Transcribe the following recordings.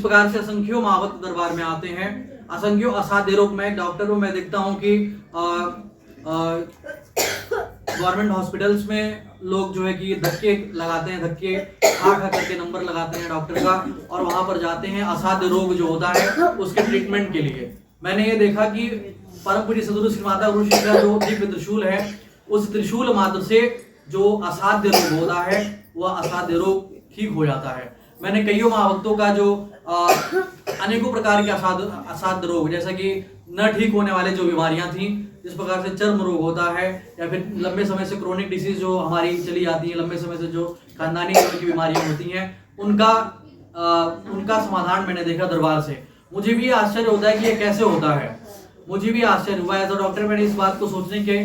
प्रकार से असंख्यों महाभक्त दरबार में आते हैं, असंख्यों असाध्य रोग। मैं डॉक्टर हूँ, मैं देखता हूँ कि गवर्नमेंट हॉस्पिटल्स में लोग जो है कि धक्के लगाते हैं, धक्के खा करके नंबर लगाते हैं डॉक्टर का, और वहां पर जाते हैं असाध्य रोग जो होता है उसके ट्रीटमेंट के लिए। मैंने ये देखा कि परम पूज्य सद्गुरु श्री माता गुरु श्री का जो दिव्य त्रिशूल है, उस त्रिशूल मात्र से जो असाध्य रोग होता है वह असाध्य रोग ठीक हो जाता है। मैंने कईयों महाभक्तों का जो अनेकों प्रकार के असाध्य रोग, जैसे कि न ठीक होने वाले जो बीमारियां थी, जिस प्रकार से चर्म रोग होता है, या फिर लंबे समय से क्रोनिक डिसीज जो हमारी चली आती है, लंबे समय से जो खानदानी लेवल की बीमारियां होती हैं, उनका समाधान मैंने देखा दरबार से। मुझे भी आश्चर्य होता है कि ये कैसे होता है। मुझे भी आश्चर्य हुआ एज अ डॉक्टर। मैंने इस बात को सोचने की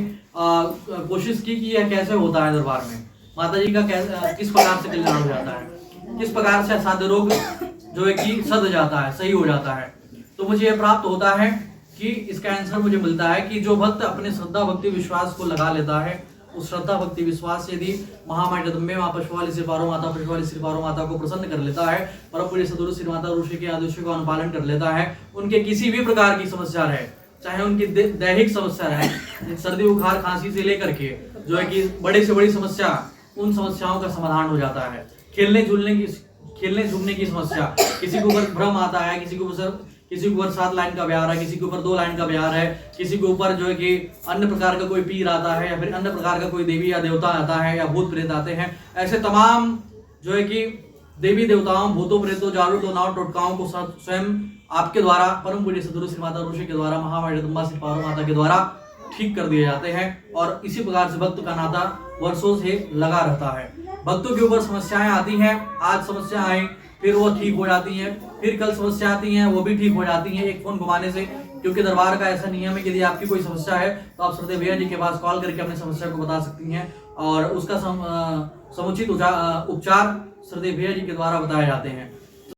कोशिश की कि यह कैसे होता है दरबार में, माता जी का किस प्रकार से कल्याण हो जाता है, किस प्रकार से असाध्य रोग जो है कि सद जाता है, सही हो जाता है। तो मुझे यह प्राप्त होता है कि इसका आंसर मुझे मिलता है कि जो भक्त अपने श्रद्धा भक्ति विश्वास को लगा लेता है, उस श्रद्धा भक्ति विश्वास से यदि महामाई जगदम्बे मां पशुवाली श्री पारो माता, पशुवाली श्री पारो माता को प्रसन्न कर लेता है, परम पूज्य सद्गुरु श्री माता ऋषि के आदेशों का अनुपालन कर लेता है, उनके किसी भी प्रकार की समस्या रहे, चाहे उनकी दैहिक समस्या रहे, सर्दी बुखार खांसी से लेकर के जो है कि बड़ी से बड़ी समस्या, उन समस्याओं का समाधान हो जाता है। खेलने झूलने की समस्या, किसी के ऊपर भ्रम आता है, किसी के ऊपर 7 लाइन का ब्याह है, किसी के ऊपर 2 लाइन का ब्याह है, किसी के ऊपर जो है कि अन्य प्रकार का कोई पीर आता है, या फिर अन्य प्रकार का कोई देवी या देवता आता है, या भूत प्रेत आते हैं। ऐसे तमाम जो है कि देवी देवताओं, भूतों प्रेतों, जादू टोनाओं टोटकाओं को स्वयं आपके द्वारा, परम पूज्य सद्गुरु श्री माता ऋषि के द्वारा, महामाई जगदम्बा श्री पारो माता के द्वारा ठीक कर दिए जाते हैं। और इसी प्रकार से भक्त का नाता वर्षों से लगा रहता है। भक्तों के ऊपर समस्याएं आती हैं, आज समस्या आई, फिर वो ठीक हो जाती हैं, फिर कल समस्या आती हैं, वो भी ठीक हो जाती हैं एक फोन घुमाने से। क्योंकि दरबार का ऐसा नियम है कि यदि आपकी कोई समस्या है तो आप श्रद्धेय भैया जी के पास कॉल करके अपनी समस्या को बता सकती हैं, और उसका समुचित उपचार श्रद्धेय भैया जी के द्वारा बताए जाते हैं।